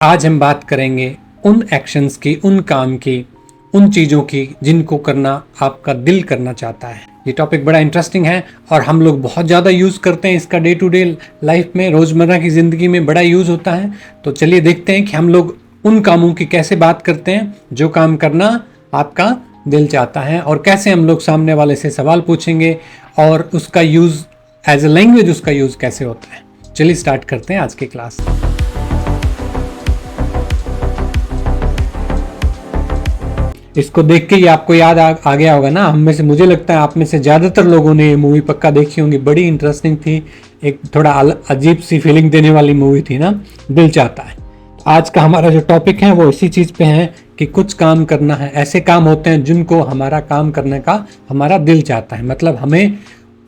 आज हम बात करेंगे उन एक्शंस की, उन काम की, उन चीज़ों की जिनको करना आपका दिल करना चाहता है। ये टॉपिक बड़ा इंटरेस्टिंग है और हम लोग बहुत ज़्यादा यूज़ करते हैं इसका डे टू डे लाइफ में, रोज़मर्रा की ज़िंदगी में बड़ा यूज़ होता है। तो चलिए देखते हैं कि हम लोग उन कामों की कैसे बात करते हैं जो काम करना आपका दिल चाहता है, और कैसे हम लोग सामने वाले से सवाल पूछेंगे और उसका यूज़ एज ए लैंग्वेज उसका यूज़ कैसे होता है। चलिए स्टार्ट करते हैं आज की क्लास। इसको देख के ही आपको याद आ गया होगा ना, हम में से, मुझे लगता है आप में से ज़्यादातर लोगों ने ये मूवी पक्का देखी होंगी। बड़ी इंटरेस्टिंग थी, एक थोड़ा अजीब सी फीलिंग देने वाली मूवी थी ना, दिल चाहता है। आज का हमारा जो टॉपिक है वो इसी चीज़ पे है कि कुछ काम करना है, ऐसे काम होते हैं जिनको हमारा काम करने का हमारा दिल चाहता है। मतलब हमें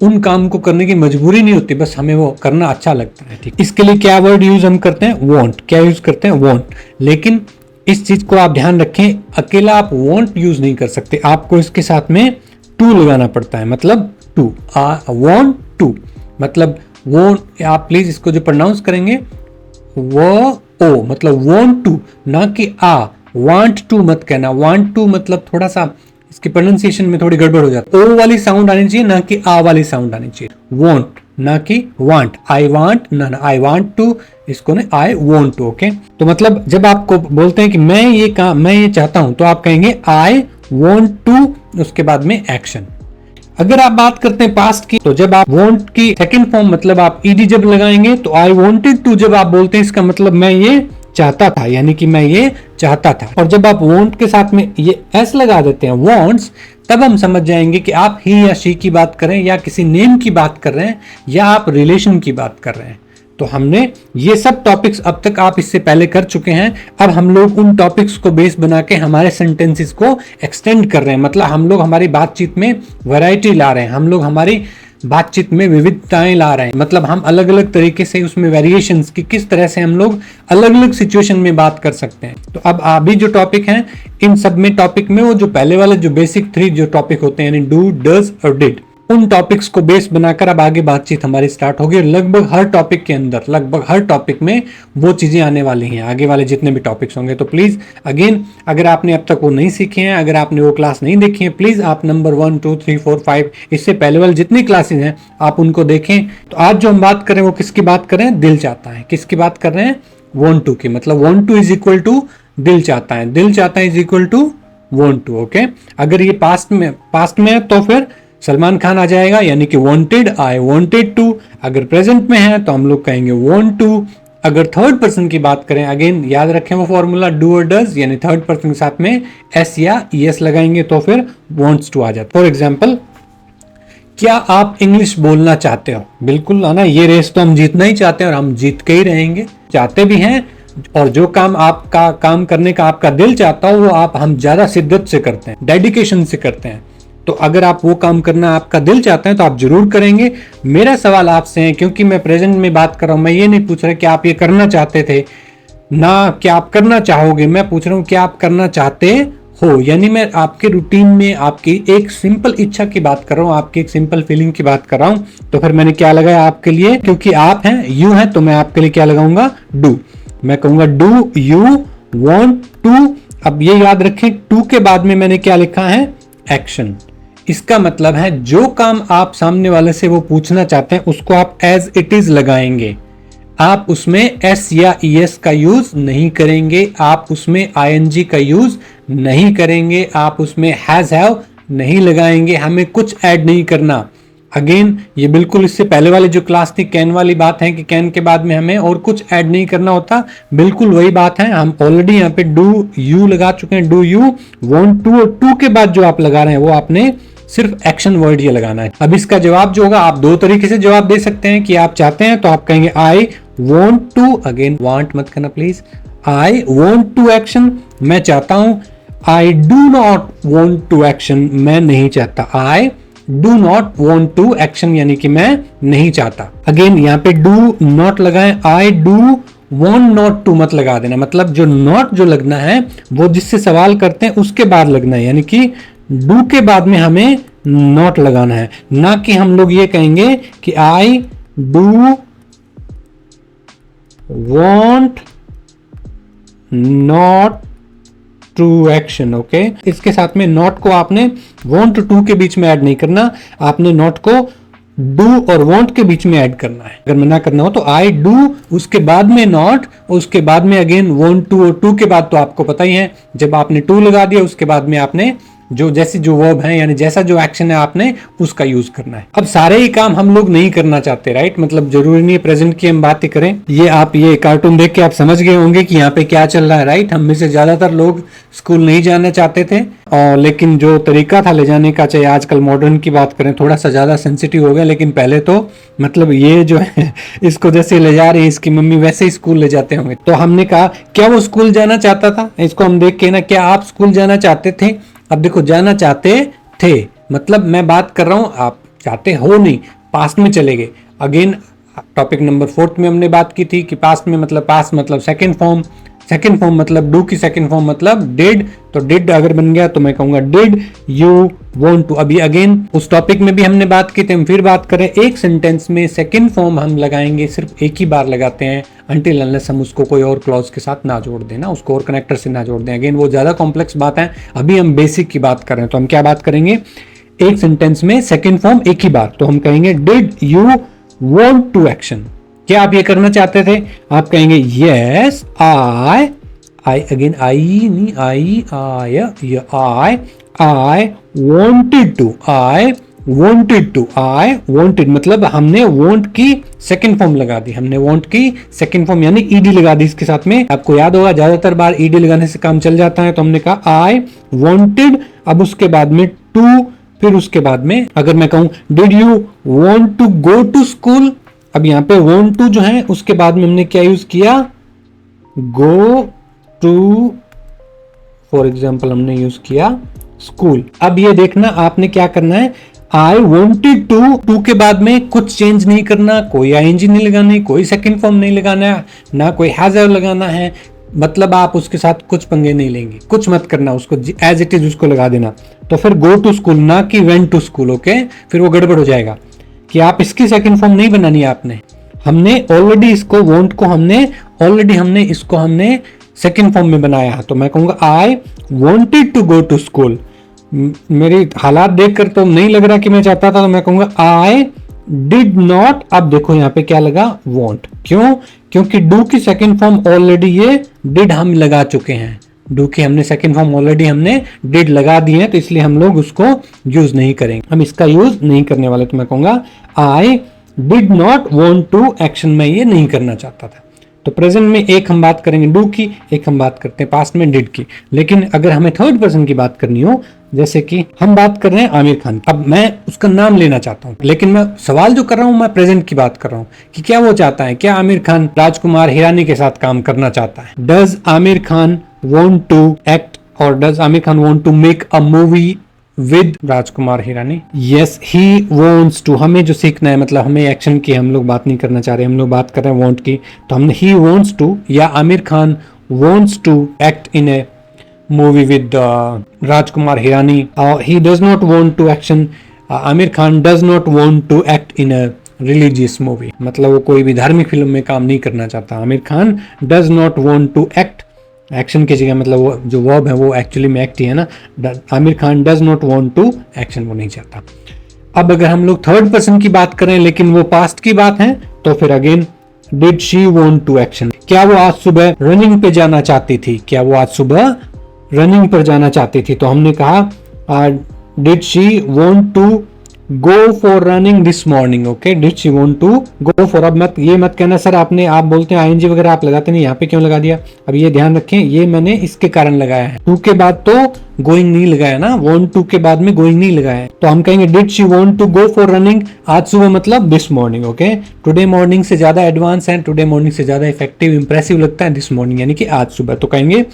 उन काम को करने की मजबूरी नहीं होती, बस हमें वो करना अच्छा लगता है। ठीक, इसके लिए क्या वर्ड यूज हम करते हैं? वॉन्ट। क्या यूज करते हैं? वॉन्ट। लेकिन इस चीज को आप ध्यान रखें, अकेला आप वॉन्ट यूज नहीं कर सकते, आपको इसके साथ में टू लगाना पड़ता है। मतलब टू, वॉन्ट टू, मतलब वो, आप प्लीज इसको जो प्रोनाउंस करेंगे वो ओ, मतलब वॉन्ट टू, ना कि आ। वांट टू मत कहना, वांट टू मतलब थोड़ा सा इसकी प्रोनाउंसिएशन में थोड़ी गड़बड़ हो जाती है। ओ वाली साउंड आनी चाहिए, ना कि आ वाली साउंड आनी चाहिए। वॉन्ट ना कि वांट। आई वांट ना, आई वांट टू, इसको ना आई वॉन्ट टू। ओके, तो मतलब जब आपको बोलते हैं कि मैं ये काम, मैं ये चाहता हूं, तो आप कहेंगे आई वॉन्ट टू, उसके बाद में एक्शन। अगर आप बात करते हैं पास्ट की, तो जब आप वॉन्ट की सेकंड फॉर्म मतलब आप ईडी जब लगाएंगे, तो आई वॉन्टेड टू जब आप बोलते हैं, इसका मतलब मैं ये चाहता था, यानी कि मैं ये चाहता था। और जब आप वॉन्ट के साथ में ये एस लगा देते हैं, वॉन्ट्स, तब हम समझ जाएंगे कि आप ही या शी की बात कर रहे हैं, या किसी नेम की बात कर रहे हैं, या आप रिलेशन की बात कर रहे हैं। तो हमने ये सब टॉपिक्स अब तक आप इससे पहले कर चुके हैं। अब हम लोग उन टॉपिक्स को बेस बना के हमारे सेंटेंसेस को एक्सटेंड कर रहे हैं। मतलब हम लोग हमारी बातचीत में वैरायटी ला रहे हैं, हम लोग हमारी बातचीत में विविधताएं ला रहे हैं। मतलब हम अलग अलग तरीके से उसमें वेरिएशंस की, किस तरह से हम लोग अलग अलग सिचुएशन में बात कर सकते हैं। तो अब अभी जो टॉपिक हैं, इन सब में टॉपिक में वो जो पहले वाले जो बेसिक 3 जो टॉपिक होते हैं, यानी डू, डज और डिड, उन टॉपिक्स को बेस बनाकर अब आगे बातचीत हमारी स्टार्ट होगी। लगभग हर टॉपिक के अंदर, लगभग हर टॉपिक में वो चीजें आने वाली हैं, आगे वाले जितने भी टॉपिक्स होंगे। तो प्लीज अगेन, अगर आपने अब तक वो नहीं सीखे हैं, अगर आपने वो क्लास नहीं देखी है, प्लीज आप नंबर 1, 2, 3, 4, 5 इससे पहले वाले जितनी क्लासेस हैं आप उनको देखें। तो आज जो हम बात करें वो किसकी बात कर रहे हैं? दिल चाहता है। किसकी बात कर रहे हैं? वॉन्ट टू की। मतलब want to is equal to दिल चाहता है, दिल चाहता है is equal to want to. Okay, अगर ये पास्ट में है तो फिर सलमान खान आ जाएगा, यानी कि वांटेड, आई वांटेड टू। अगर प्रेजेंट में है तो हम लोग कहेंगे वांट टू। अगर थर्ड पर्सन की बात करें, अगेन याद रखें वो फॉर्मूला, डू और डज, यानी थर्ड पर्सन के साथ में एस या ईएस लगाएंगे तो फिर वांट्स टू आ जाता। फॉर एग्जाम्पल, क्या आप इंग्लिश बोलना चाहते हो? बिल्कुल है ना, ये रेस तो हम जीतना ही चाहते हैं और हम जीत के ही रहेंगे, चाहते भी हैं। और जो काम आपका काम करने का आपका दिल चाहता हो वो हम ज्यादा शिद्दत से करते हैं, डेडिकेशन से करते हैं। तो अगर आप वो काम करना आपका दिल चाहते हैं तो आप जरूर करेंगे। मेरा सवाल आपसे है, क्योंकि मैं प्रेजेंट में बात कर रहा हूं, मैं ये नहीं पूछ रहा कि आप ये करना चाहते थे ना, क्या आप करना चाहोगे, मैं पूछ रहा हूं क्या आप करना चाहते हो। यानी मैं आपके रूटीन में आपकी एक सिंपल इच्छा की बात कर रहा हूं, आपकी एक सिंपल फीलिंग की बात कर रहा हूं। तो फिर मैंने क्या लगाया आपके लिए? क्योंकि आप हैं, यू हैं, तो मैं आपके लिए क्या लगाऊंगा? डू। मैं कहूंगा डू यू वॉन्ट टू। अब ये याद रखें, टू के बाद में मैंने क्या लिखा है? एक्शन। इसका मतलब है जो काम आप सामने वाले से वो पूछना चाहते हैं उसको आप एज इट इज लगाएंगे। आप उसमें एस या ईएस का यूज नहीं करेंगे, आप उसमें आईएनजी का यूज नहीं करेंगे, आप उसमें हैज हैव नहीं लगाएंगे, हमें कुछ ऐड नहीं करना। अगेन, ये बिल्कुल इससे पहले वाली जो क्लास थी कैन वाली बात है कि कैन के बाद में हमें और कुछ ऐड नहीं करना होता, बिल्कुल वही बात है। हम ऑलरेडी यहाँ पे डू यू लगा चुके हैं, डू यू वॉन्ट टू, और टू के बाद जो आप लगा रहे हैं वो आपने सिर्फ एक्शन वर्ड ये लगाना है। अब इसका जवाब जो होगा, आप दो तरीके से जवाब दे सकते हैं कि आप चाहते हैं तो आप कहेंगे I want to, again want मत करना please, I want to action, मैं चाहता हूं। I do not want to action, मैं नहीं चाहता। I do not want to action, यानी कि मैं नहीं चाहता। अगेन यहाँ पे डू नॉट लगाएं, I do want not to मत लगा देना। मतलब जो नॉट जो लगना है वो जिससे सवाल करते हैं उसके बाद लगना है, यानी कि डू के बाद में हमें नॉट लगाना है। ना कि हम लोग ये कहेंगे कि I do want not to action. Okay, इसके साथ में नॉट को आपने वॉन्ट टू के बीच में ऐड नहीं करना, आपने नॉट को डू और वॉन्ट के बीच में ऐड करना है। अगर मना करना हो तो आई डू, उसके बाद में नॉट, उसके बाद में अगेन वॉन्ट टू, और टू के बाद तो आपको पता ही है, जब आपने टू लगा दिया उसके बाद में आपने जो वर्ब है यानी जैसा जो एक्शन है आपने उसका यूज करना है। अब सारे ही काम हम लोग नहीं करना चाहते, राइट, मतलब जरूरी नहीं है प्रेजेंट की हम बातें करें। ये कार्टून देख के आप समझ गए होंगे कि यहाँ पे क्या चल रहा है, राइट। हम में से ज्यादातर लोग स्कूल नहीं जाना चाहते थे, और लेकिन जो तरीका था ले जाने का, चाहे आजकल मॉडर्न की बात करें, थोड़ा सा ज्यादा सेंसिटिव हो गया, लेकिन पहले तो मतलब ये जो है इसको जैसे ले जा रही है इसकी मम्मी वैसे ही स्कूल ले जाते होंगे। तो हमने कहा क्या वो स्कूल जाना चाहता था, इसको हम देख के ना, क्या आप स्कूल जाना चाहते थे। अब देखो जाना चाहते थे मतलब मैं बात कर रहा हूं, आप चाहते हो नहीं, पास्ट में चले गए। अगेन टॉपिक नंबर 4 में हमने बात की थी कि पास्ट में मतलब पास्ट मतलब सेकंड फॉर्म, सेकंड फॉर्म मतलब डू की सेकंड फॉर्म मतलब डिड, तो डिड अगर बन गया तो मैं कहूंगा डिड यू वांट टू। अभी अगेन उस टॉपिक में भी हमने बात की थी, हम फिर बात करें। एक सेंटेंस में सेकंड फॉर्म हम लगाएंगे, सिर्फ एक ही बार लगाते हैं, अनटिल अनलेस हम उसको कोई और क्लॉज के साथ ना जोड़ दें, ना उसको और कनेक्टर से ना जोड़ दें। अगेन वो ज्यादा कॉम्प्लेक्स बात है, अभी हम बेसिक की बात करें तो हम क्या बात करेंगे, एक सेंटेंस में सेकंड फॉर्म एक ही बार, तो हम कहेंगे did you want to action, क्या आप ये करना चाहते थे। आप कहेंगे यस आई अगेन आई नहीं I wanted to, I wanted मतलब हमने वांट की सेकंड फॉर्म लगा दी, हमने वांट की सेकंड फॉर्म यानी ईडी लगा दी इसके साथ में। आपको याद होगा ज्यादातर बार ईडी लगाने से काम चल जाता है, तो हमने कहा आई वांटेड, अब उसके बाद में टू, फिर उसके बाद में अगर मैं कहूं did you want to go to school, अब यहां पे वांट टू जो है उसके बाद में हमने क्या यूज किया, गो टू, फॉर एग्जाम्पल हमने यूज किया स्कूल। अब ये देखना आपने क्या करना है, आई वॉन्टेड टू के बाद में कुछ चेंज नहीं करना, कोई आईएनजी नहीं लगानी, कोई सेकंड फॉर्म नहीं लगाना, ना कोई हैजर लगाना है, मतलब आप उसके साथ कुछ पंगे नहीं लेंगे, कुछ मत करना, उसको एज इट इज उसको लगा देना। तो फिर गो टू स्कूल ना कि वेंट टू स्कूल, ओके, फिर वो गड़बड़ हो जाएगा कि आप इसकी सेकंड फॉर्म नहीं बनानी है आपने। हमने ऑलरेडी इसको वॉन्ट को हमने इसको हमने सेकंड फॉर्म में बनाया है, तो मैं कहूंगा I wanted to go to school. मेरी हालात देखकर तो नहीं लग रहा कि मैं चाहता था, तो मैं कहूंगा आई डिड नॉट। अब देखो यहाँ पे क्या लगा, वॉन्ट, क्यों, क्योंकि डू की सेकंड फॉर्म ऑलरेडी ये डिड हम लगा चुके हैं, डू की हमने सेकंड फॉर्म ऑलरेडी हमने डिड लगा दी है, तो इसलिए हम लोग उसको यूज नहीं करेंगे, हम इसका यूज नहीं करने वाले। तो मैं कहूंगा I did not want to action, मैं ये नहीं करना चाहता था। तो प्रेजेंट में एक हम बात करेंगे डू की, एक हम बात करते हैं पास्ट में डिड की। लेकिन अगर हमें थर्ड पर्सन की बात करनी हो, जैसे कि हम बात कर रहे हैं आमिर खान, अब मैं उसका नाम लेना चाहता हूं, लेकिन मैं सवाल जो कर रहा हूं मैं प्रेजेंट की बात कर रहा हूं कि क्या वो चाहता है, क्या आमिर खान राजकुमार हिरानी के साथ काम करना चाहता है। Does Aamir Khan want to act और does Aamir Khan want to make a movie with Rajkumar Hirani. Yes he wants to, हमें जो सीखना है, मतलब हमें एक्शन की हम लोग बात नहीं करना चाह रहे, हम लोग बात कर रहे हैं वांट की, तो हमने ही वांट्स टू या Aamir Khan wants to act in a movie with Rajkumar Hirani. He does not want to action, Aamir Khan does not want to act in a religious movie, मतलब वो कोई भी धार्मिक फिल्म में काम नहीं करना चाहता। Aamir Khan does not want to act, action की जगह मतलब वो जो वर्ब है वो एक्चुअली में एक्ट ही है ना, Aamir Khan does not want to action, वो नहीं चाहता। अब अगर हम लोग थर्ड पर्सन की बात करें लेकिन वो पास्ट की बात है, तो फिर again did she want to action, क्या वो आज सुबह रनिंग पे जाना चाहती थी, क्या वो आज सुबह रनिंग पर जाना चाहती थी, तो हमने कहा did she want to go for running this morning, okay, did she want to go for. अब मत ये मत कहना सर आपने, आप बोलते हैं आईएनजी वगैरह आप लगाते नहीं, यहाँ पे क्यों लगा दिया। अब ये ध्यान रखें, ये मैंने इसके कारण लगाया है, टू के बाद तो गोइंग नहीं लगाया ना, वांट टू के बाद में गोइंग नहीं लगाया है, तो हम कहेंगे did she want to go for running आज सुबह मतलब this morning, okay. Today morning से ज्यादा एडवांस है, टुडे मॉर्निंग से ज्यादा इफेक्टिव इंप्रेसिव लगता है दिस मॉर्निंग यानी कि आज सुबह, तो कहेंगे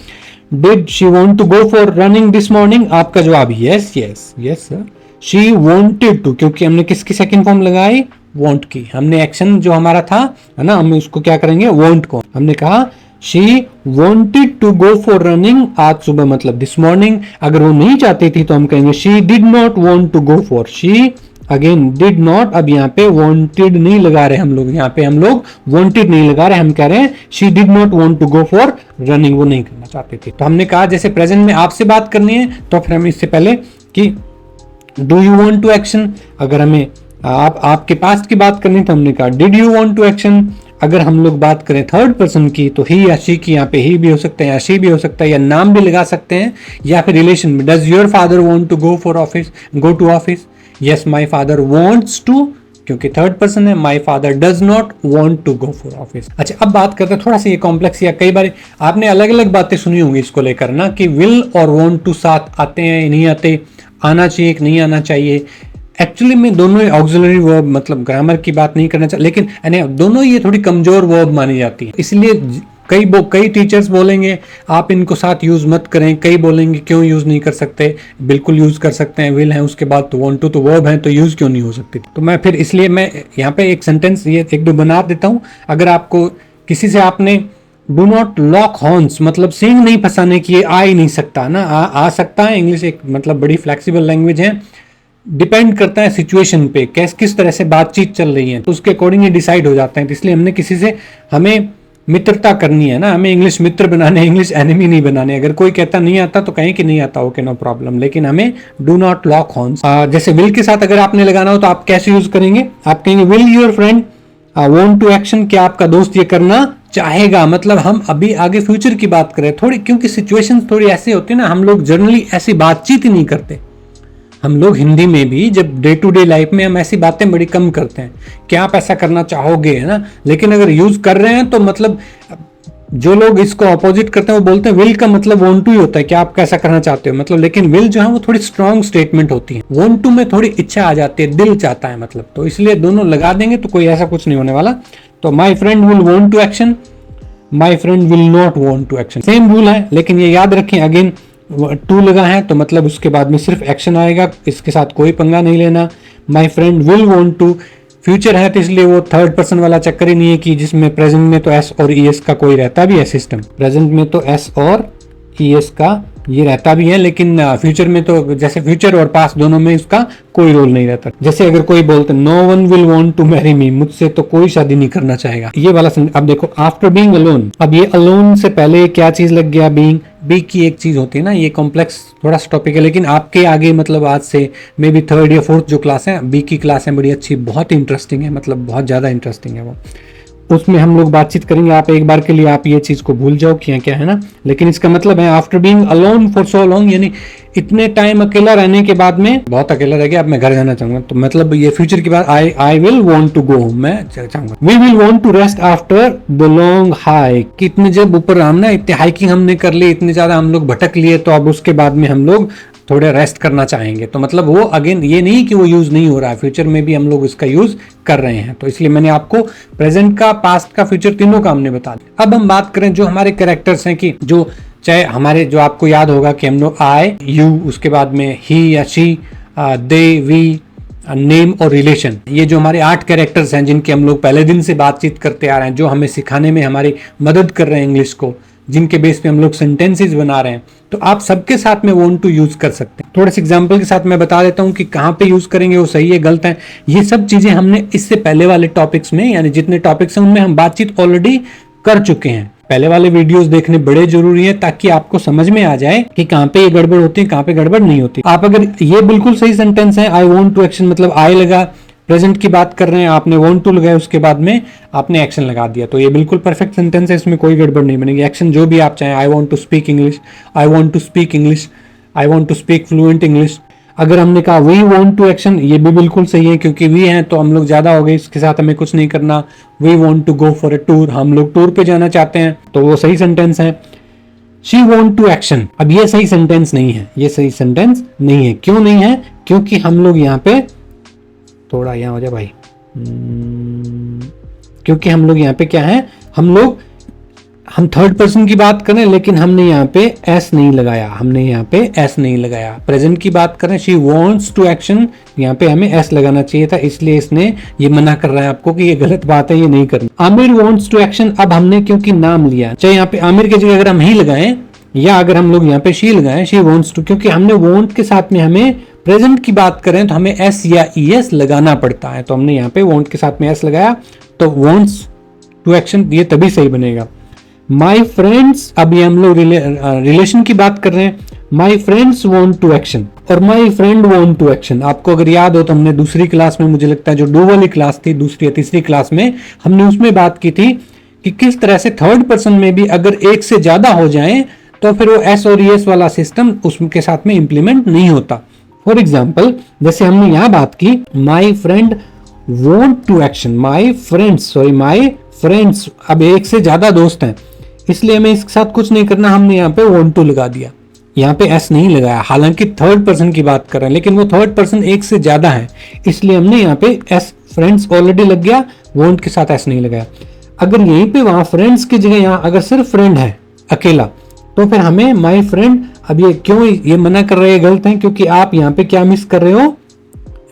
did she want to go for running this morning. आपका जवाब yes yes yes sir, she wanted to, क्योंकि हमने किसकी सेकंड फॉर्म लगाई, वांट की, हमने एक्शन जो हमारा था है ना, हम उसको क्या करेंगे वांट को, हमने कहा she wanted to go for running आज सुबह मतलब दिस मॉर्निंग। अगर वो नहीं चाहती थी तो हम कहेंगे she did not want to go for, she again did not, अब यहाँ पे वांटेड नहीं लगा रहे हम लोग, यहाँ पे हम लोग वांटेड नहीं लगा रहे, हम कह रहे हैं she did not want to go for running, वो नहीं करना चाहते थे। तो हमने कहा जैसे प्रेजेंट में आपसे बात करनी है तो फिर हम इससे पहले कि do you want to action, अगर हमें आपके पास्ट की बात करनी तो हमने कहा did you want to action. अगर हम लोग बात करें थर्ड पर्सन की तो ही या शी की, यहाँ पे ही भी हो सकता है या शी भी हो सकता है, या नाम भी लगा सकते हैं, या फिर रिलेशन में does your father want to go for office, go to office, yes my father wants to, क्योंकि थर्ड पर्सन है, my father does not want to go for office. अच्छा, अब बात करते हैं थोड़ा सा ये कॉम्प्लेक्स, या कई बार आपने अलग अलग बातें सुनी होंगी इसको लेकर ना, कि विल और वांट टू साथ आते हैं नहीं आते, आना चाहिए कि नहीं आना चाहिए। एक्चुअली में दोनों ऑक्सिलरी वर्ब, मतलब ग्रामर की बात नहीं करना चाहिए, लेकिन दोनों ये थोड़ी कमजोर वर्ब मानी जाती है, इसलिए कई टीचर्स बोलेंगे आप इनको साथ यूज मत करें, कई बोलेंगे क्यों यूज नहीं कर सकते, बिल्कुल यूज कर सकते हैं, विल है उसके बाद तो वांट टू तो वर्ब है तो यूज क्यों नहीं हो सकती। तो मैं फिर इसलिए मैं यहाँ पे एक सेंटेंस ये एक दो बना देता हूँ। अगर आपको किसी से आपने डू नॉट लॉक हॉर्न्स, मतलब सींग नहीं फंसाने की, आ ही नहीं सकता ना, आ सकता है, इंग्लिश एक मतलब बड़ी फ्लेक्सिबल लैंग्वेज है, डिपेंड करता है सिचुएशन पे, किस तरह से बातचीत चल रही है तो उसके अकॉर्डिंग ये डिसाइड हो जाता है। तो इसलिए हमने किसी से हमें मित्रता करनी है ना, हमें इंग्लिश मित्र बनाने, इंग्लिश एनिमी नहीं बनाने। अगर कोई कहता नहीं आता तो कहीं कि नहीं आता, ओके नो प्रॉब्लम, लेकिन हमें डू नॉट लॉक हॉर्न्स। जैसे विल के साथ अगर आपने लगाना हो तो आप कैसे यूज करेंगे, आप कहेंगे will your friend want to action, क्या आपका दोस्त ये करना चाहेगा, मतलब हम अभी आगे फ्यूचर की बात करें थोड़ी, क्योंकि सिचुएशंस थोड़ी ऐसी होती है ना, हम लोग जनरली ऐसी बातचीत ही नहीं करते। हम लोग हिंदी में भी जब डे टू डे लाइफ में हम ऐसी बातें बड़ी कम करते हैं कि आप ऐसा करना चाहोगे, है ना, लेकिन अगर यूज कर रहे हैं तो मतलब जो लोग इसको अपोजिट करते हैं वो बोलते हैं विल का मतलब वांट टू ही होता है कि आप कैसा करना चाहते हो, मतलब, लेकिन विल जो है वो थोड़ी स्ट्रॉन्ग स्टेटमेंट होती है, वांट टू में थोड़ी इच्छा आ जाती है, दिल चाहता है मतलब, तो इसलिए दोनों लगा देंगे तो कोई ऐसा कुछ नहीं होने वाला। तो my friend will want to action, my friend will not want to action, same rule है, लेकिन ये याद रखें अगेन टू लगा है तो मतलब उसके बाद में सिर्फ एक्शन आएगा, इसके साथ कोई पंगा नहीं लेना। My friend will want to future है तो इसलिए वो थर्ड पर्सन वाला चक्कर ही नहीं है कि जिसमें प्रेजेंट में तो एस और ईएस का कोई रहता भी है सिस्टम, प्रेजेंट में तो एस और ईएस का ये रहता भी है, लेकिन फ्यूचर में तो जैसे फ्यूचर और पास्ट दोनों में उसका कोई रोल नहीं रहता। जैसे अगर कोई बोलते no one will want to marry me, मुझसे तो कोई शादी नहीं करना चाहेगा, ये वाला अब देखो आफ्टर बीइंग अलोन, अब ये अलोन से पहले क्या चीज लग गया, बीइंग, बी की एक चीज होती है ना, ये कॉम्प्लेक्स थोड़ा सा टॉपिक है, लेकिन आपके आगे मतलब आज से मे बी थर्ड या फोर्थ जो क्लास है, बी की क्लास है, बड़ी अच्छी, बहुत इंटरेस्टिंग है, मतलब बहुत ज्यादा इंटरेस्टिंग है वो, उसमें हम लोग बातचीत करेंगे। आप एक बार के लिए आप ये चीज को भूल जाओ कि क्या है ना, लेकिन इसका मतलब है after being alone for so long, यानी इतने टाइम अकेला रहने के बाद में बहुत अकेला रह गया, अब मैं घर जाना चाहूंगा, तो मतलब ये फ्यूचर की बात, I will want to go home, मैं चाहूंगा। We will want to rest after the long hike, कितने जब ऊपर हम ना इतने हाइकिंग हमने कर ली, इतने ज्यादा हम लोग भटक लिए, तो अब उसके बाद में हम लोग थोड़े रेस्ट करना चाहेंगे, तो मतलब वो अगेन ये नहीं कि वो यूज नहीं हो रहा है, फ्यूचर में भी हम लोग इसका यूज कर रहे हैं, तो इसलिए मैंने आपको प्रेजेंट का, पास्ट का, फ्यूचर तीनों का हमने बता दिया। अब हम बात करें जो हमारे कैरेक्टर्स हैं, कि जो चाहे हमारे, जो आपको याद होगा कि हम लोग आई, यू, उसके बाद में ही या शी, दे, वी, नेम और रिलेशन, ये जो हमारे 8 कैरेक्टर्स हैं जिनके हम लोग पहले दिन से बातचीत करते आ रहे हैं, जो हमें सिखाने में हमारी मदद कर रहे हैं इंग्लिश को, जिनके बेस पे हम लोग सेंटेंसेस बना रहे हैं, तो आप सबके साथ में वांट टू यूज कर सकते हैं। थोड़े से एग्जांपल के साथ मैं बता देता हूं कि कहां पे यूज करेंगे, वो सही है गलत है, ये सब चीजें हमने इससे पहले वाले टॉपिक्स में, यानी जितने टॉपिक्स हैं उनमें हम बातचीत ऑलरेडी कर चुके हैं। पहले वाले वीडियोस देखने बड़े जरूरी हैं ताकि आपको समझ में आ जाए कि कहां पे ये गड़बड़ होती है, कहां पे गड़बड़ नहीं होती। आप अगर ये बिल्कुल सही सेंटेंस है, आई वांट टू एक्शन, मतलब आई लगा, प्रेजेंट की बात कर रहे हैं, आपने वांट टू लगाया, उसके बाद में आपने एक्शन लगा दिया, तो ये बिल्कुल परफेक्ट सेंटेंस है, इसमें कोई गड़बड़ नहीं बनेगी। एक्शन जो भी आप चाहें, I want to speak English, I want to speak English, I want to speak fluent English. अगर हमने कहा वी वांट टू एक्शन, ये भी बिल्कुल सही है, क्योंकि वी हैं तो हम लोग ज्यादा हो गए, इसके साथ हमें कुछ नहीं करना। We want to go for a tour, हम लोग टूर पे जाना चाहते हैं, तो वो सही सेंटेंस है। शी वांट टू एक्शन, अब ये सही सेंटेंस नहीं है, ये सही सेंटेंस नहीं है। क्यों नहीं है? क्योंकि हम लोग यहाँ पे, थोड़ा यहाँ हो जाए भाई, क्योंकि हम लोग यहाँ पे क्या है, हम थर्ड पर्सन की बात करें, लेकिन हमने यहाँ पे एस नहीं लगाया, हमने यहाँ पे एस नहीं लगाया। प्रेजेंट की बात करें, शी वांट्स टू एक्शन, यहाँ पे हमें एस लगाना चाहिए था, इसलिए इसने ये मना कर रहा है आपको कि ये गलत बात है, ये नहीं करना। आमिर वांट्स टू एक्शन, अब हमने क्योंकि नाम लिया, चाहे यहाँ पे आमिर की जगह अगर हम ही लगाएं, या अगर हम लोग यहाँ पे शी लगाएं, शी वांट्स टू, क्योंकि हमने वांट के साथ में हमें प्रेजेंट की बात करें तो हमें एस या ईएस लगाना पड़ता है, तो हमने यहाँ पे वॉन्ट के साथ में एस लगाया, तो वॉन्ट्स टू एक्शन ये तभी सही बनेगा। माई फ्रेंड्स, अभी हम लोग रिलेशन की बात कर रहे हैं। My friends want to action और my friend want to action. आपको अगर याद हो तो हमने दूसरी क्लास में, मुझे लगता है जो डू वाली क्लास थी, दूसरी या तीसरी क्लास में, हमने उसमें बात की थी कि किस तरह से थर्ड पर्सन में भी अगर एक से ज्यादा हो जाए तो फिर वो एस और ईएस वाला सिस्टम उसके साथ में इंप्लीमेंट नहीं होता। फॉर एग्जाम्पल, जैसे हमने यहां बात की my friend want to action, my friends, अब एक से ज्यादा दोस्त हैं, इसलिए हमें इसके साथ कुछ नहीं करना, हमने यहाँ पे वॉन्ट टू लगा दिया, यहाँ पे एस नहीं लगाया। हालांकि थर्ड पर्सन की बात कर रहे हैं, लेकिन वो थर्ड पर्सन एक से ज्यादा है, इसलिए हमने यहाँ पे एस, फ्रेंड्स ऑलरेडी लग गया, वॉन्ट के साथ एस नहीं लगाया। अगर यहीं पे वहां फ्रेंड्स की जगह यहाँ अगर सिर्फ फ्रेंड है अकेला, तो फिर हमें माई फ्रेंड, अब ये क्यों ये मना कर रहे हैं, गलत है, क्योंकि आप यहाँ पे क्या मिस कर रहे हो,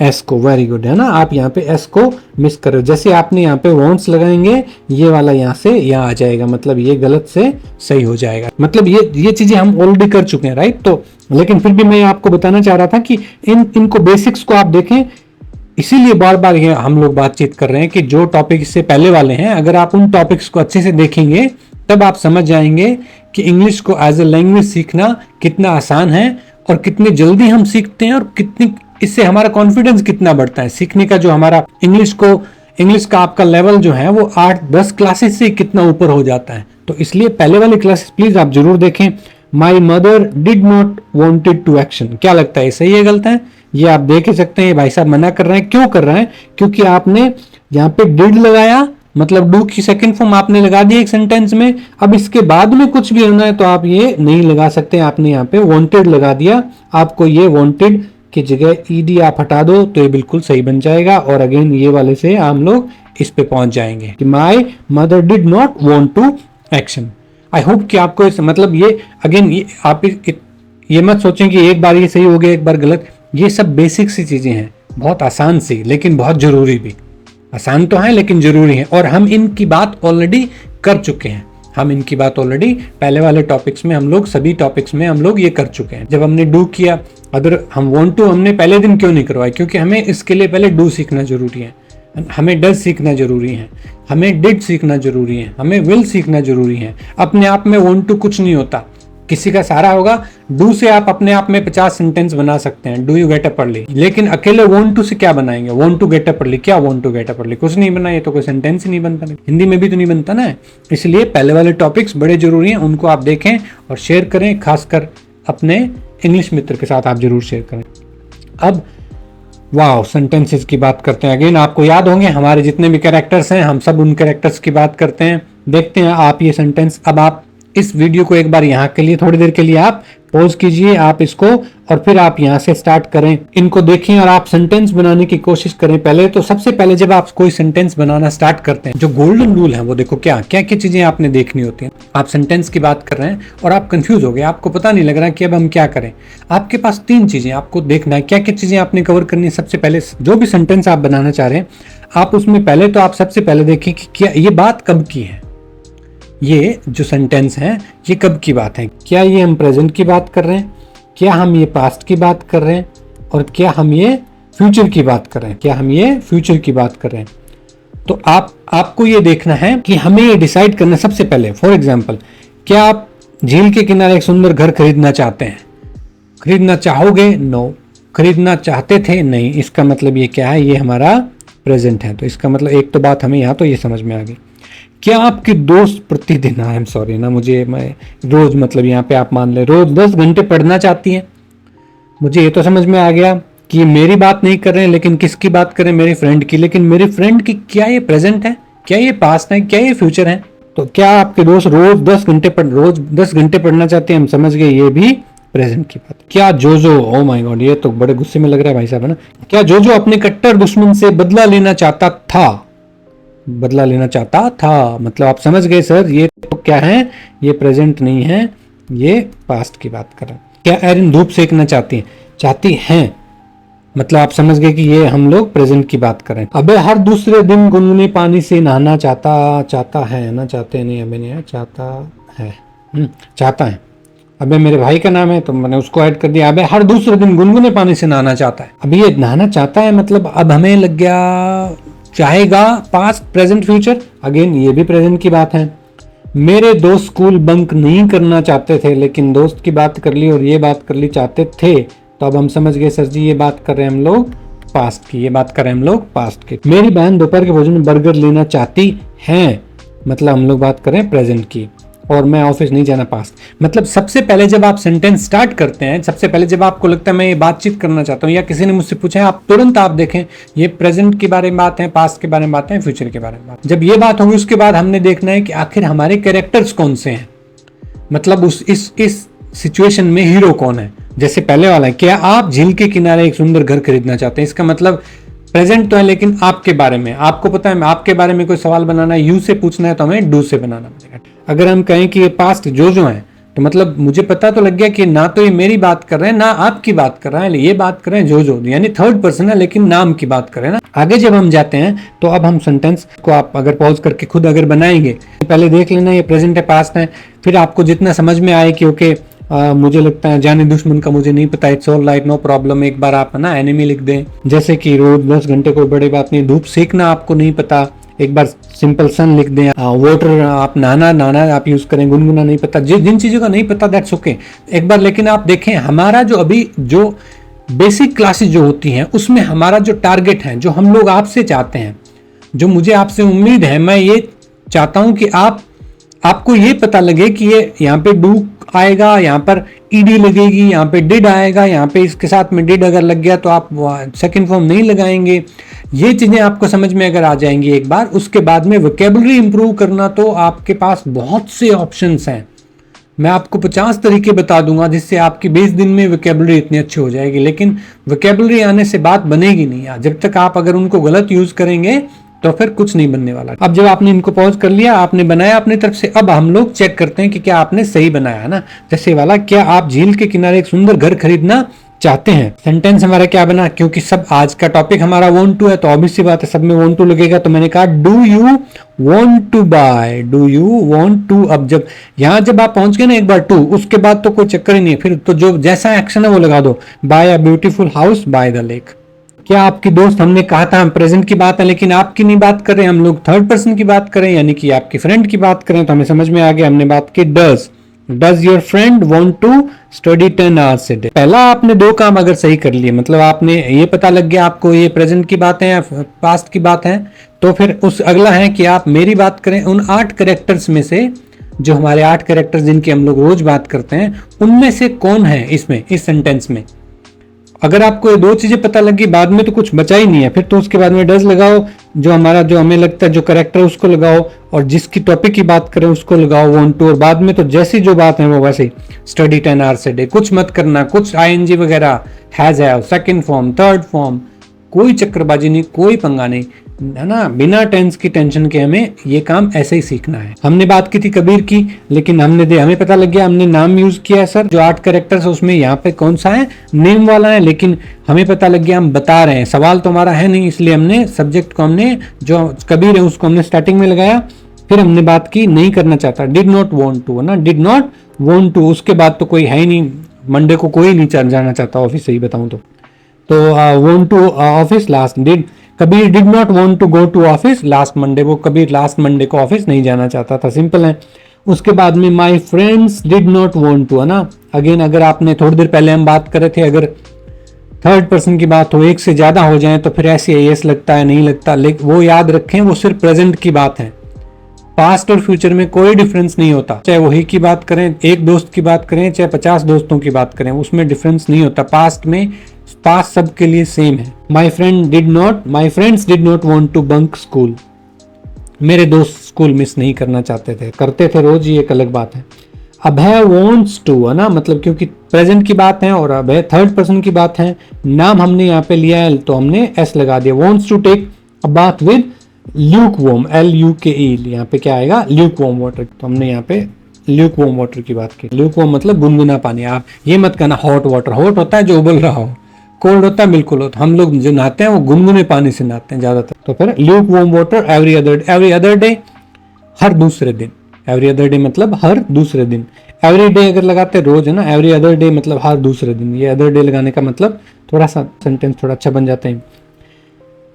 एस को। वेरी गुड, है ना, आप यहाँ पे एस को मिस कर रहे हो। जैसे आपने यहाँ पे वॉन्ट्स लगाएंगे, ये वाला यहाँ से यहाँ आ जाएगा, मतलब ये गलत से सही हो जाएगा। मतलब ये चीजें हम ऑलरेडी कर चुके हैं, राइट। तो लेकिन फिर भी मैं आपको बताना चाह रहा था कि इनको बेसिक्स को आप देखें, इसीलिए बार बार ये हम लोग बातचीत कर रहे हैं कि जो टॉपिक इससे पहले वाले हैं, अगर आप उन टॉपिक्स को अच्छे से देखेंगे तब आप समझ जाएंगे कि इंग्लिश को एज ए लैंग्वेज सीखना कितना आसान है और कितनी जल्दी हम सीखते हैं, और कितनी इससे हमारा कॉन्फिडेंस कितना बढ़ता है सीखने का। जो हमारा इंग्लिश का आपका लेवल जो है वो 8-10 क्लासेस से कितना ऊपर हो जाता है। तो इसलिए पहले वाली क्लासेस प्लीज आप जरूर देखें। My mother did not wanted to action, क्या लगता है सही है गलत है? ये आप देख ही सकते हैं, भाई साहब मना कर रहे हैं। क्यों कर रहे हैं? क्योंकि आपने यहाँ पे डिड लगाया, मतलब डू की सेकंड फॉर्म आपने लगा दी एक सेंटेंस में। अब इसके बाद में कुछ भी होना है तो आप ये नहीं लगा सकते, आपने यहाँ पे वांटेड लगा दिया। आपको ये वांटेड की जगह ईडी आप हटा दो तो ये बिल्कुल सही बन जाएगा। और अगेन ये वाले से हम लोग इस पे पहुंच जाएंगे कि my mother did not want to action. I hope कि आपको मतलब ये अगेन ये आप ये मत सोचें कि एक बार ये सही हो गया एक बार गलत। ये सब बेसिक सी चीजें हैं, बहुत आसान सी, लेकिन बहुत जरूरी भी। आसान तो है लेकिन जरूरी है, और हम इनकी बात ऑलरेडी कर चुके हैं। हम इनकी बात ऑलरेडी पहले वाले टॉपिक्स में, हम लोग सभी टॉपिक्स में हम लोग ये कर चुके हैं। जब हमने डू किया, अगर हम वांट टू हमने पहले दिन क्यों नहीं करवाया? क्योंकि हमें इसके लिए पहले डू सीखना जरूरी है, हमें डज सीखना जरूरी है, हमें डिड सीखना जरूरी है, हमें विल सीखना जरूरी है। अपने आप में वांट टू कुछ नहीं होता, किसी का सहारा होगा। डू से आप अपने आप में 50 सेंटेंस बना सकते हैं, do you get up early, लेकिन अकेले वांट टू से क्या बनाएंगे? Want to get up early, क्या want to get up early? कुछ नहीं बना, ये तो कोई सेंटेंस ही नहीं बनता, हिंदी में भी तो नहीं बनता ना। इसलिए पहले वाले टॉपिक्स बड़े जरूरी हैं, उनको आप देखें और शेयर करें, खासकर अपने इंग्लिश मित्र के साथ आप जरूर शेयर करें। अब वाओ, सेंटेंसेस की बात करते हैं। अगेन आपको याद होंगे हमारे जितने भी कैरेक्टर्स हैं, हम सब उन कैरेक्टर्स की बात करते हैं। देखते हैं आप ये सेंटेंस। अब आप इस वीडियो को एक बार यहाँ के लिए थोड़ी देर के लिए आप पॉज कीजिए, आप इसको, और फिर आप यहाँ से स्टार्ट करें, इनको देखें और आप सेंटेंस बनाने की कोशिश करें। पहले तो सबसे पहले जब आप कोई सेंटेंस बनाना स्टार्ट करते हैं, जो गोल्डन रूल है वो देखो, क्या क्या क्या चीजें आपने देखनी होती हैं। आप सेंटेंस की बात कर रहे हैं और आप कंफ्यूज हो गए, आपको पता नहीं लग रहा कि अब हम क्या करें। आपके पास 3 चीजें आपको देखना है, क्या क्या चीजें आपने कवर करनी है। सबसे पहले जो भी सेंटेंस आप बनाना चाह रहे हैं, आप उसमें पहले तो आप सबसे पहले देखें कि क्या ये बात कब की है। ये जो सेंटेंस है ये कब की बात है? क्या ये हम प्रेजेंट की बात कर रहे हैं, क्या हम ये पास्ट की बात कर रहे हैं, और क्या हम ये फ्यूचर की बात कर रहे हैं? क्या हम ये फ्यूचर की बात कर रहे हैं? तो आपको ये देखना है कि हमें ये डिसाइड करना सबसे पहले। फॉर एग्जाम्पल, क्या आप झील के किनारे एक सुंदर घर खरीदना चाहते हैं? खरीदना चाहोगे? नो। खरीदना चाहते थे? नहीं। इसका मतलब ये क्या है? ये हमारा प्रेजेंट है। तो इसका मतलब एक तो बात हमें यहाँ तो ये समझ में आ गई। क्या आपके दोस्त प्रतिदिन, आई एम सॉरी ना, मैं रोज, मतलब यहाँ पे आप मान ले रोज 10 घंटे पढ़ना चाहती हैं? मुझे ये तो समझ में आ गया कि मेरी बात नहीं कर रहे हैं, लेकिन किसकी बात करें? मेरे फ्रेंड की। लेकिन मेरे फ्रेंड की क्या ये प्रेजेंट है, क्या ये पास्ट है, क्या ये फ्यूचर है? तो क्या आपके दोस्त रोज 10 घंटे पढ़ना चाहते हैं? हम समझ गए, ये भी प्रेजेंट की बात। क्या जोजो, ओ माय गॉड, ये तो बड़े गुस्से में लग रहा है भाई साहब, है ना। क्या जोजो अपने कट्टर दुश्मन से बदला लेना चाहता था? बदला लेना चाहता था, मतलब आप समझ गए सर, ये तो क्या है? ये प्रेजेंट नहीं है, ये पास्ट की बात कर रहे हैं। क्या एरिन धूप सेकना चाहती हैं, मतलब आप समझ गए कि ये हम लोग प्रेजेंट की बात कर रहे हैं। अबे हर दूसरे दिन गुनगुने पानी से नहाना चाहता है ना, चाहते नहीं, अबे नहीं है, चाहता है, चाहता है। अबे मेरे भाई का नाम है तो मैंने उसको ऐड कर दिया। अबे हर दूसरे दिन गुनगुने पानी से नहाना चाहता है। अब ये नहाना चाहता है मतलब अब हमें लग गया चाहेगा पास्ट प्रेजेंट फ्यूचर। अगेन ये भी प्रेजेंट की बात है। मेरे दोस्त स्कूल बंक नहीं करना चाहते थे लेकिन दोस्त की बात कर ली और ये बात कर ली चाहते थे, तो अब हम समझ गए सर जी ये बात कर रहे हैं हम लोग पास्ट की, ये बात कर रहे हैं हम लोग पास्ट की। मेरी बहन दोपहर के भोजन में बर्गर लेना चाहती है, मतलब हम लोग बात कर रहे हैं प्रेजेंट की। और मैं ऑफिस नहीं जाना पास्ट। मतलब सबसे पहले जब आप सेंटेंस स्टार्ट करते हैं, सबसे पहले जब आपको लगता है मैं ये बातचीत करना चाहता हूँ या किसी ने मुझसे पूछा है, आप तुरंत आप देखें ये प्रेजेंट के बारे में बात है, पास्ट के बारे में बात है, फ्यूचर के बारे में बात। जब ये बात होगी उसके बाद हमने देखना है कि आखिर हमारे कैरेक्टर्स कौन से हैं, मतलब इस सिचुएशन में हीरो कौन है। जैसे पहले वाला है, क्या आप झील के किनारे एक सुंदर घर खरीदना चाहते हैं, इसका मतलब प्रेजेंट तो है लेकिन आपके बारे में, आपको पता है आपके बारे में कोई सवाल बनाना है, यू से पूछना है तो हमें डू से बनाना पड़ेगा। अगर हम कहें कि ये पास्ट जो है तो मतलब मुझे पता तो लग गया कि ना तो ये मेरी बात कर रहे हैं ना आपकी बात कर रहे हैं, ये बात कर रहे हैं जो यानी थर्ड पर्सन है लेकिन नाम की बात कर रहे हैं ना। आगे जब हम जाते हैं तो अब हम सेंटेंस को आप अगर पॉज करके खुद अगर बनाएंगे, पहले देख लेना ये प्रेजेंट है पास्ट है, फिर आपको जितना समझ में आए कि ओके मुझे लगता है जाने दुश्मन का मुझे नहीं पता, it's all right no problem, एक बार आप ना एनिमी लिख दें। जैसे कि रोज 10 घंटे कोई बड़ी बात नहीं, धूप सेकना आपको नहीं पता, एक बार सिंपल सन लिख दें। वाटर आप नहाना आप यूज करें, गुनगुना नहीं पता, जिन चीजों का नहीं पता दैट्स ओके एक बार। लेकिन आप देखें हमारा जो अभी जो बेसिक क्लासेस जो होती हैं उसमें हमारा जो टारगेट है, जो हम लोग आपसे चाहते हैं, जो मुझे आपसे उम्मीद है, मैं ये चाहता हूं कि आपको ये पता लगे कि ये यहाँ पे डू आएगा, यहाँ पर ईडी लगेगी, यहाँ पे डिड आएगा, यहाँ पे इसके साथ में डिड अगर लग गया तो आप सेकंड फॉर्म नहीं लगाएंगे। ये चीजें आपको समझ में अगर आ जाएंगी एक बार, उसके बाद में वोकैबुलरी इंप्रूव करना तो आपके पास बहुत से ऑप्शंस हैं। मैं आपको 50 तरीके बता दूंगा जिससे आपकी 20 दिन में वोकैबुलरी इतनी अच्छी हो जाएगी, लेकिन वोकैबुलरी आने से बात बनेगी नहीं। जब तक आप अगर उनको गलत यूज करेंगे तो फिर कुछ नहीं बनने वाला। अब जब आपने इनको पॉज कर लिया, आपने बनाया अपनी तरफ से, अब हम लोग चेक करते हैं कि क्या आपने सही बनाया है ना। जैसे वाला, क्या आप झील के किनारे एक सुंदर घर खरीदना चाहते हैं। सेंटेंस हमारा क्या बना, क्योंकि सब आज का टॉपिक हमारा वांट टू है तो ऑब्वियस सी बात है सब में वांट टू लगेगा, तो मैंने कहा do you want to buy, do you want to. अब जब यहां जब आप पहुंच गए ना एक बार टू, उसके बाद तो कोई चक्कर ही नहीं है, फिर तो जो जैसा एक्शन है वो लगा दो। Buy a beautiful house by the lake. क्या आपकी दोस्त, हमने कहा था हम प्रेजेंट की बात है लेकिन आपकी नहीं बात कर रहे, हम लोग थर्ड पर्सन की बात करें, यानी कि आपकी फ्रेंड की बात करें, तो हमें समझ में आ गया। हमने बात की does your friend want to study 10 hours a day. पहला आपने 2 काम अगर सही कर लिए, मतलब आपने ये पता लग गया आपको ये प्रेजेंट की बात है या पास्ट की बात है, तो फिर उस अगला है कि आप मेरी बात करें उन 8 कैरेक्टर्स में से, जो हमारे 8 कैरेक्टर्स जिनकी हम लोग रोज बात करते हैं, उनमें से कौन है इसमें, इस सेंटेंस में। अगर आपको ये 2 चीजें पता लगी, बाद में तो कुछ बचा ही नहीं है, फिर तो उसके बाद में डज लगाओ, जो हमारा जो हमें लगता है जो कैरेक्टर उसको लगाओ, और जिसकी टॉपिक की बात करें उसको लगाओ वांट टू, और बाद में तो जैसी जो बात है वो वैसे ही स्टडी 10 आवर्स ए डे। कुछ मत करना, कुछ आईएनजी वगैरह, हैज है, सेकंड फॉर्म, थर्ड फॉर्म, कोई चक्करबाजी नहीं, कोई पंगा नहीं, है ना। बिना टेंस की टेंशन के हमें ये काम ऐसे ही सीखना है। हमने बात की थी कबीर की, लेकिन हमें पता लग गया, हमने नाम यूज किया है सर, जो 8 कैरेक्टर्स है उसमें यहाँ पे कौन सा है, नेम वाला है, लेकिन हमें पता लग गया हम बता रहे हैं, सवाल तो हमारा है नहीं, इसलिए हमने सब्जेक्ट को हमने जो कबीर है उसको हमने स्टार्टिंग में लगाया। फिर हमने बात की नहीं करना चाहता, डिड नॉट वॉन्ट टू, है ना, डिड नॉट वॉन्ट टू। उसके बाद तो कोई है ही नहीं, मंडे को कोई नहीं जाना चाहता ऑफिस, सही बताऊं तो want to office last did, Kabir did not want to go to office last Monday, वो कबीर लास्ट मंडे को ऑफिस नहीं जाना चाहता था, सिंपल है। उसके बाद में my friends did not want to, है ना। अगेन अगर आपने थोड़ी देर पहले हम बात कर रहे थे, अगर थर्ड पर्सन की बात हो, एक से ज्यादा हो जाए तो फिर ऐसे यस लगता है, नहीं लगता, लेकिन वो याद रखें वो सिर्फ प्रेजेंट की बात है, पास्ट और फ्यूचर में कोई डिफरेंस नहीं होता। चाहे वही की बात करें, एक दोस्त की बात करें, चाहे 50 दोस्तों की बात करें, उसमें डिफरेंस नहीं होता। पास्ट सबके लिए सेम है। My friends did not want to bunk school, मेरे दोस्त स्कूल मिस नहीं करना चाहते थे, करते थे रोज, ये एक अलग बात है। अभय वॉन्ट्स टू, है ना, मतलब क्योंकि प्रेजेंट की बात है और अभय थर्ड पर्सन की बात है, नाम हमने यहाँ पे लिया है तो हमने एस लगा दिया। Wants to take a bath with luke warm, LUKE, यहाँ पे क्या आएगा, ल्यूक वॉर्म वाटर, तो हमने यहाँ पे ल्यूक वॉर्म वाटर की बात की। ल्यूक वॉर्म मतलब गुनगुना पानी। आप ये मत कहना हॉट वाटर, हॉट होता है जो उबल रहा हो, कोल्ड होता है बिल्कुल होता। हम लोग जो नहाते हैं वो गुनगुने पानी से नहाते हैं ज्यादातर। तो फिर lukewarm water every other day, हर दूसरे दिन, एवरी अदर डे मतलब हर दूसरे दिन। एवरी डे अगर लगाते रोज है ना, एवरी अदर डे मतलब हर दूसरे दिन। ये अदर डे लगाने का मतलब थोड़ा सा सेंटेंस थोड़ा अच्छा बन जाता है।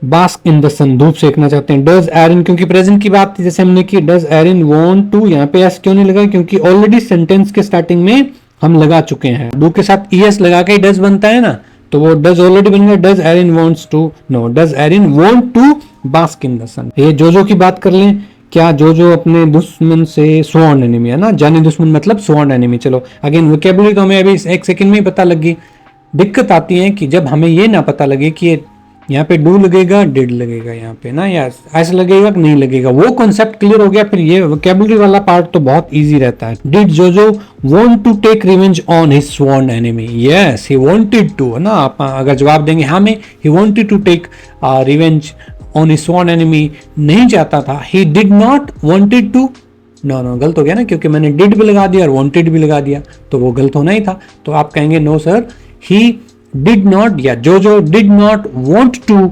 बास्क इन द सन, धूप सेकना चाहते हैं। डज एरिन, क्योंकि प्रेजेंट की बात थी जैसे हमने की, डज एरिन वांट टू, यहाँ पे एस क्यों नहीं लगा, क्योंकि ऑलरेडी सेंटेंस के स्टार्टिंग में हम लगा चुके हैं। डू के साथ ईएस लगा के डज बनता है ना, तो वो डज ऑलरेडी बन गया। Does Erin wants to, no, does Erin want to bask in the sun. ये जोजो की बात कर लें, क्या जोजो अपने दुश्मन से स्वॉर्न एनिमी है ना, जाने दुश्मन मतलब स्वॉर्न एनिमी। चलो अगेन वोकैबुलरी तो हमें अभी एक सेकंड में ही पता लगी। दिक्कत आती है कि जब हमें ये ना पता लगे कि यहाँ पे डू लगेगा डिड लगेगा यहाँ पे ना, या ऐसा लगेगा कि नहीं लगेगा, वो कॉन्सेप्ट क्लियर हो गया, फिर ये वोकैबुलरी वाला पार्ट तो बहुत इजी रहता है। Did JoJo want to take revenge on his sworn enemy? Yes, he wanted to, है ना। आप अगर जवाब देंगे हाँ में, he wanted to take revenge on his sworn enemy, नहीं चाहता था। He did not wanted to, no गलत हो गया ना, क्योंकि मैंने डिड भी लगा दिया और वांटेड भी लगा दिया, तो वो गलत होना ही था। तो आप कहेंगे no sir, he did not, या जोजो did not want to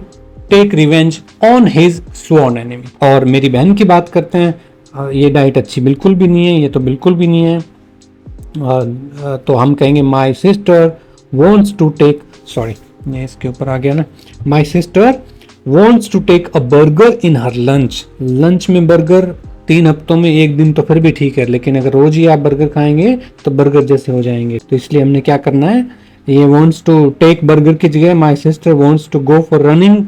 take revenge on his sworn enemy। और मेरी बहन की बात करते हैं, ये डाइट अच्छी बिल्कुल भी नहीं है, ये तो बिल्कुल भी नहीं है। तो हम कहेंगे my sister wants to take, sorry ये इसके ऊपर आ गया ना, my sister wants to take a burger in her lunch. Lunch में बर्गर 3 हफ्तों में एक दिन तो फिर भी ठीक है, लेकिन अगर रोज ही आप बर्गर खाएंगे तो बर्गर जैसे हो जाएंगे। तो इसलिए हमने क्या करना है, ये wants to take burger की जगह my sister wants to go for 10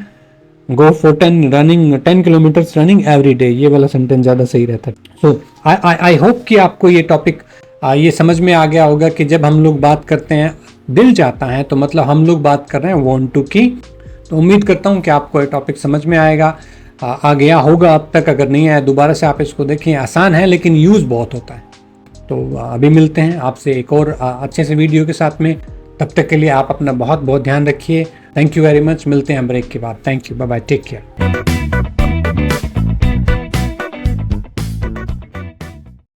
kilometre running every day, ये वाला सेंटेंस ज़्यादा सही रहता है। सो आई होप कि आपको ये टॉपिक ये समझ में आ गया होगा कि जब हम लोग बात करते हैं दिल चाहता है तो मतलब हम लोग बात कर रहे हैं want to की। तो उम्मीद करता हूँ कि आपको ये टॉपिक समझ में आएगा, आ गया होगा अब तक। अगर नहीं आया दोबारा से आप इसको देखें, आसान है लेकिन यूज़ बहुत होता है। तो अभी मिलते हैं आपसे एक और अच्छे से वीडियो के साथ में। तब तक के लिए आप अपना बहुत बहुत ध्यान रखिए। Thank you very much. मिलते हैं ब्रेक के बाद। Thank you, bye bye, take care.